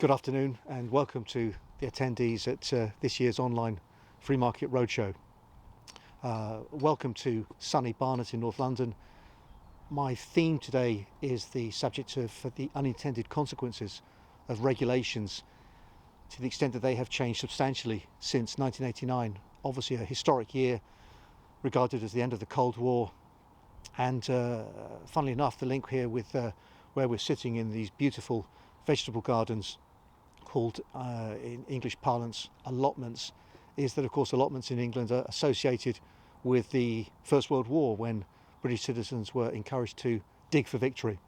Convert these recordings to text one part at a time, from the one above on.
Good afternoon and welcome to the attendees at this year's online free market roadshow. Welcome to sunny Barnet in North London. My theme today is the subject of the unintended consequences of regulations to the extent that they have changed substantially since 1989. Obviously a historic year regarded as the end of the Cold War, and funnily enough the link here with where we're sitting in these beautiful vegetable gardens called in English parlance allotments, is that of course allotments in England are associated with the First World War, when British citizens were encouraged to dig for victory.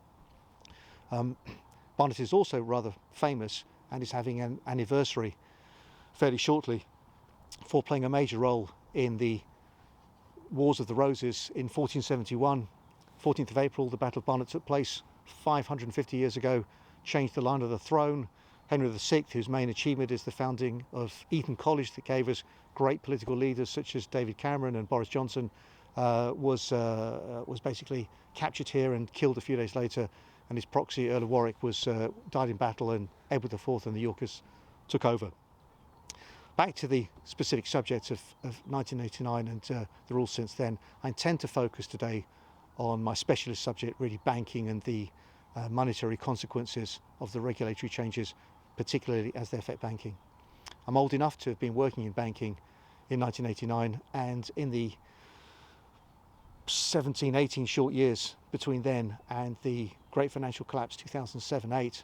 Barnet is also rather famous and is having an anniversary fairly shortly for playing a major role in the Wars of the Roses in 1471. 14th of April, the Battle of Barnet took place 550 years ago, changed the line of the throne. Henry VI, whose main achievement is the founding of Eton College that gave us great political leaders such as David Cameron and Boris Johnson, was basically captured here and killed a few days later, and his proxy Earl of Warwick died in battle, and Edward IV and the Yorkists took over. Back to the specific subject of 1989 and the rules since then. I intend to focus today on my specialist subject, really banking and the monetary consequences of the regulatory changes, particularly as they affect banking. I'm old enough to have been working in banking in 1989, and in the 17-18 short years between then and the great financial collapse 2007-8,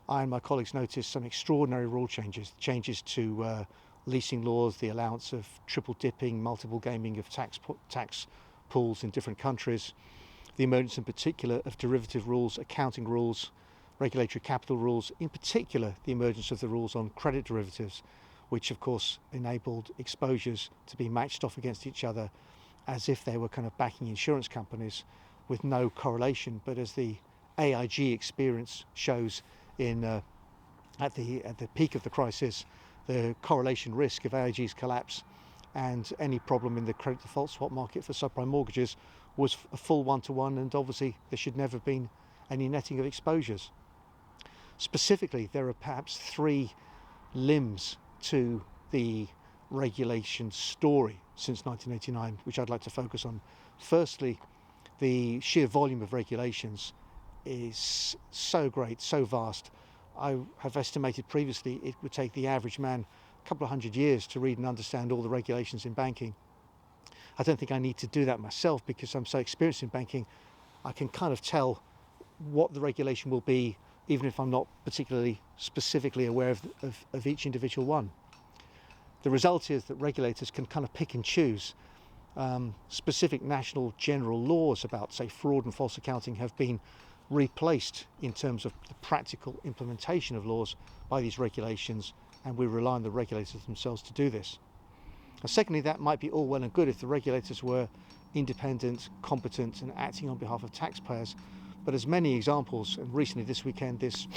I and my colleagues noticed some extraordinary rule changes to leasing laws, the allowance of triple dipping, multiple gaming of tax pools in different countries, the emergence in particular of derivative rules, accounting rules, regulatory capital rules, in particular the emergence of the rules on credit derivatives, which of course enabled exposures to be matched off against each other as if they were kind of backing insurance companies with no correlation. But as the AIG experience shows at the peak of the crisis, the correlation risk of AIG's collapse and any problem in the credit default swap market for subprime mortgages was a full one-to-one, and obviously there should never have been any netting of exposures. Specifically, there are perhaps three limbs to the regulation story since 1989, which I'd like to focus on. Firstly, the sheer volume of regulations is so great, so vast. I have estimated previously it would take the average man a couple of hundred years to read and understand all the regulations in banking. I don't think I need to do that myself because I'm so experienced in banking. I can kind of tell what the regulation will be, even if I'm not particularly specifically aware of each individual one. The result is that regulators can kind of pick and choose. Specific national general laws about, say, fraud and false accounting have been replaced in terms of the practical implementation of laws by these regulations, and we rely on the regulators themselves to do this. Now, secondly, that might be all well and good if the regulators were independent, competent and acting on behalf of taxpayers, but as many examples, and recently this weekend this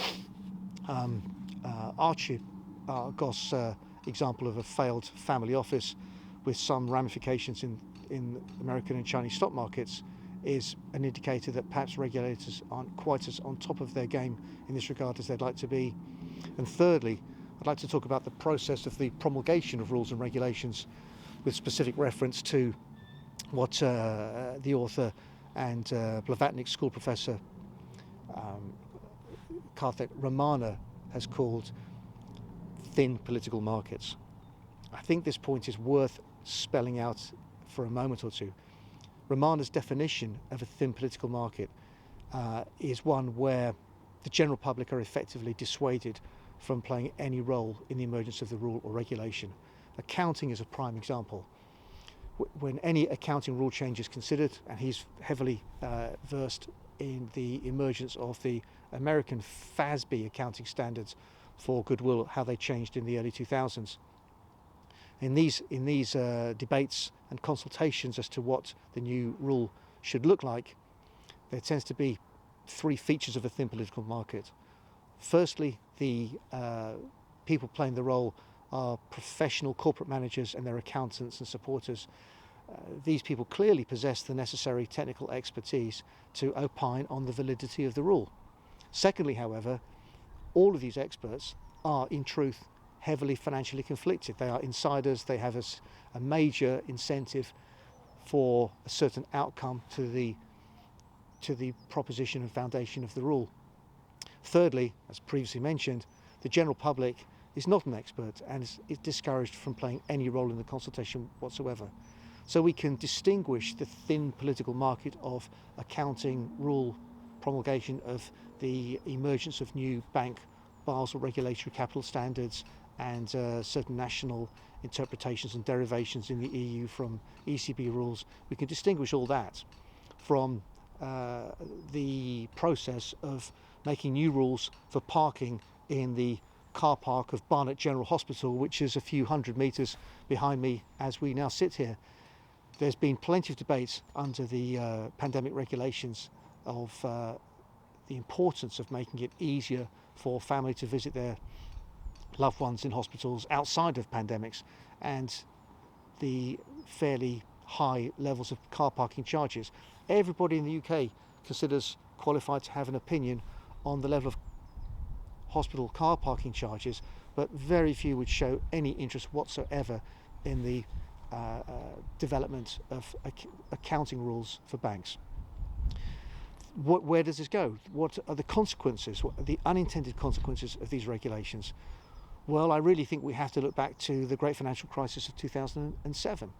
Archegos example of a failed family office with some ramifications in American and Chinese stock markets is an indicator that perhaps regulators aren't quite as on top of their game in this regard as they'd like to be. And thirdly, I'd like to talk about the process of the promulgation of rules and regulations, with specific reference to what the author and Blavatnik school professor Karthik Ramanna has called thin political markets. I think this point is worth spelling out for a moment or two. Ramanna's definition of a thin political market is one where the general public are effectively dissuaded from playing any role in the emergence of the rule or regulation. Accounting is a prime example. When any accounting rule change is considered, and he's heavily versed in the emergence of the American FASB accounting standards for goodwill, how they changed in the early 2000s. In these debates and consultations as to what the new rule should look like, there tends to be three features of a thin political market. Firstly, the people playing the role are professional corporate managers and their accountants and supporters. These people clearly possess the necessary technical expertise to opine on the validity of the rule. Secondly, however, all of these experts are in truth heavily financially conflicted. They are insiders. They have a major incentive for a certain outcome to the proposition and foundation of the rule. Thirdly, as previously mentioned, the general public is not an expert and is discouraged from playing any role in the consultation whatsoever. So we can distinguish the thin political market of accounting rule promulgation, of the emergence of new bank Basel regulatory capital standards and certain national interpretations and derivations in the EU from ECB rules. We can distinguish all that from the process of making new rules for parking in the car park of Barnet General Hospital, which is a few hundred metres behind me as we now sit here. There's been plenty of debates under the pandemic regulations of the importance of making it easier for family to visit their loved ones in hospitals outside of pandemics, and the fairly high levels of car parking charges. Everybody in the UK considers qualified to have an opinion on the level of hospital car parking charges, but very few would show any interest whatsoever in the development of accounting rules for banks. Where does this go? What are the consequences, what are the unintended consequences of these regulations? Well, I really think we have to look back to the great financial crisis of 2007.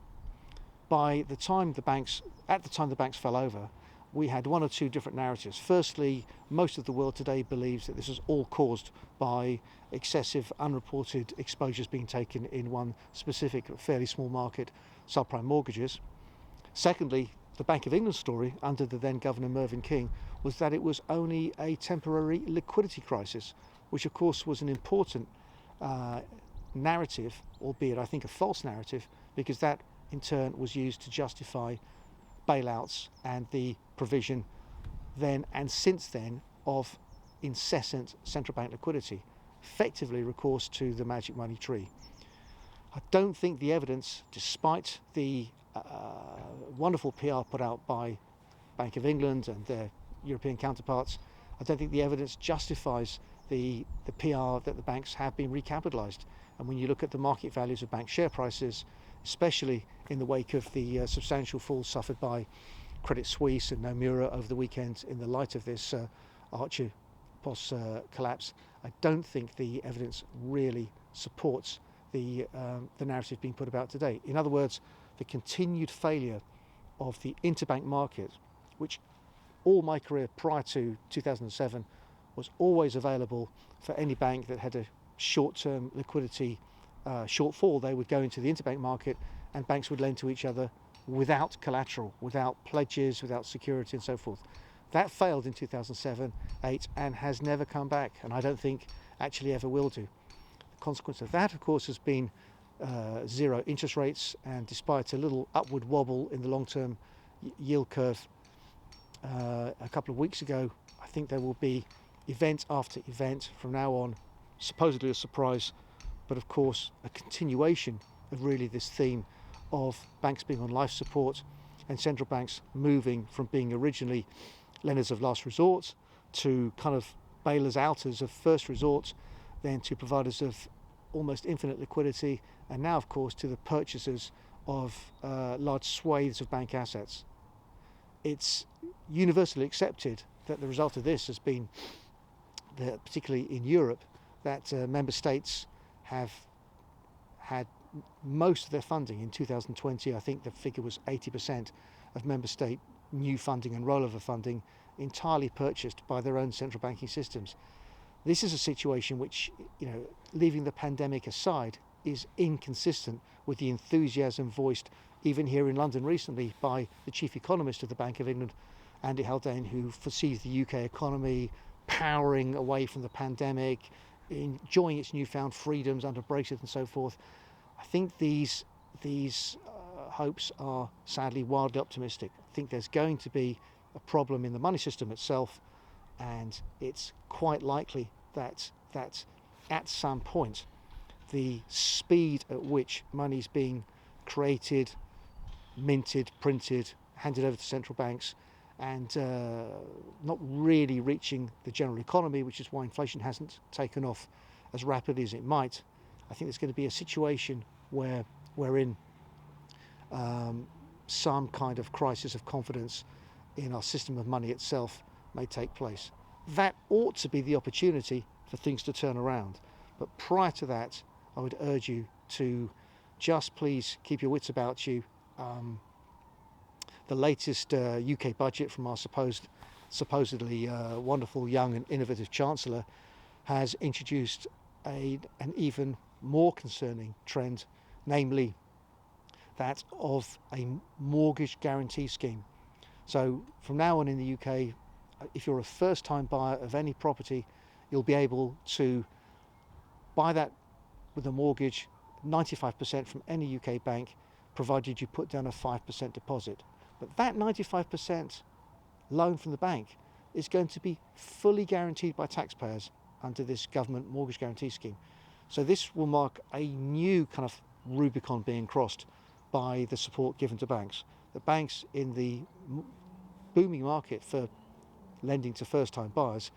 At the time the banks fell over, we had one or two different narratives. Firstly, most of the world today believes that this was all caused by excessive unreported exposures being taken in one specific fairly small market, subprime mortgages. Secondly, the Bank of England story under the then Governor Mervyn King was that it was only a temporary liquidity crisis, which of course was an important narrative, albeit I think a false narrative, because that in turn was used to justify bailouts and the provision then and since then of incessant central bank liquidity, effectively recourse to the magic money tree. I don't think the evidence, despite the wonderful PR put out by Bank of England and their European counterparts, I don't think the evidence justifies the PR that the banks have been recapitalised. And when you look at the market values of bank share prices, especially in the wake of the substantial falls suffered by Credit Suisse and Nomura over the weekend in the light of this Archie POS collapse, I don't think the evidence really supports the narrative being put about today. In other words, the continued failure of the interbank market, which all my career prior to 2007 was always available for any bank that had a short-term liquidity shortfall. They would go into the interbank market and banks would lend to each other without collateral, without pledges, without security and so forth. That failed in 2007-8 and has never come back, and I don't think actually ever will do. The consequence of that, of course, has been zero interest rates, and despite a little upward wobble in the long-term yield curve a couple of weeks ago, I think there will be event after event from now on, supposedly a surprise, but of course a continuation of really this theme of banks being on life support and central banks moving from being originally lenders of last resort to kind of bailers outers of first resort, then to providers of almost infinite liquidity, and now of course to the purchasers of large swathes of bank assets. It's universally accepted that the result of this has been that, particularly in Europe, that member states have had most of their funding in 2020. I think the figure was 80% of member state new funding and rollover funding entirely purchased by their own central banking systems. This is a situation which, leaving the pandemic aside, is inconsistent with the enthusiasm voiced even here in London recently by the chief economist of the Bank of England, Andy Haldane, who foresees the UK economy powering away from the pandemic, enjoying its newfound freedoms under Brexit and so forth. I think these hopes are sadly wildly optimistic. I think there's going to be a problem in the money system itself, and it's quite likely that at some point the speed at which money is being created, minted, printed, handed over to central banks, and not really reaching the general economy, which is why inflation hasn't taken off as rapidly as it might, I think there's going to be a situation wherein some kind of crisis of confidence in our system of money itself may take place. That ought to be the opportunity for things to turn around. But prior to that, I would urge you to just please keep your wits about you. The latest UK budget from our supposedly wonderful young and innovative Chancellor has introduced an even more concerning trend, namely that of a mortgage guarantee scheme. So from now on in the UK, if you're a first-time buyer of any property, you'll be able to buy that with a mortgage 95% from any UK bank, provided you put down a 5% deposit. But that 95% loan from the bank is going to be fully guaranteed by taxpayers under this government mortgage guarantee scheme. So this will mark a new kind of Rubicon being crossed by the support given to banks. The banks in the booming market for lending to first-time buyers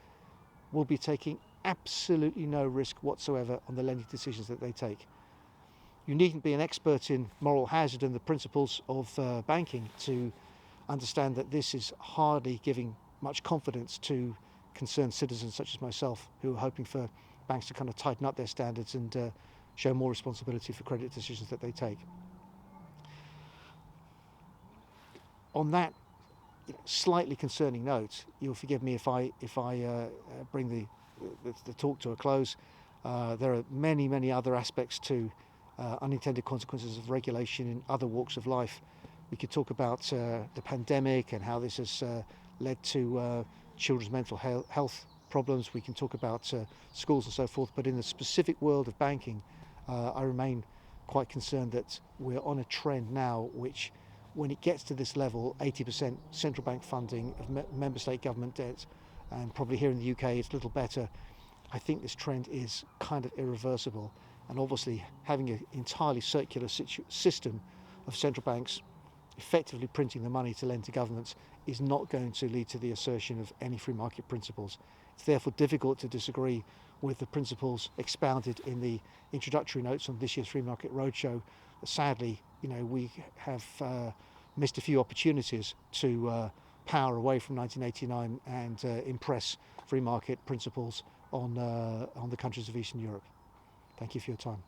will be taking absolutely no risk whatsoever on the lending decisions that they take. You needn't be an expert in moral hazard and the principles of banking to understand that this is hardly giving much confidence to concerned citizens such as myself, who are hoping for banks to kind of tighten up their standards and show more responsibility for credit decisions that they take. On that slightly concerning note, you'll forgive me if I bring the talk to a close. There are many other aspects to unintended consequences of regulation in other walks of life. We could talk about the pandemic and how this has led to children's mental health problems. We can talk about schools and so forth. But in the specific world of banking, I remain quite concerned that we're on a trend now which, when it gets to this level, 80% central bank funding of member state government debt, and probably here in the UK it's a little better, I think this trend is kind of irreversible. And obviously having an entirely circular system of central banks effectively printing the money to lend to governments is not going to lead to the assertion of any free market principles. It's therefore difficult to disagree with the principles expounded in the introductory notes on this year's Free Market Roadshow. Sadly, we have missed a few opportunities to power away from 1989 and impress free market principles on the countries of Eastern Europe. Thank you for your time.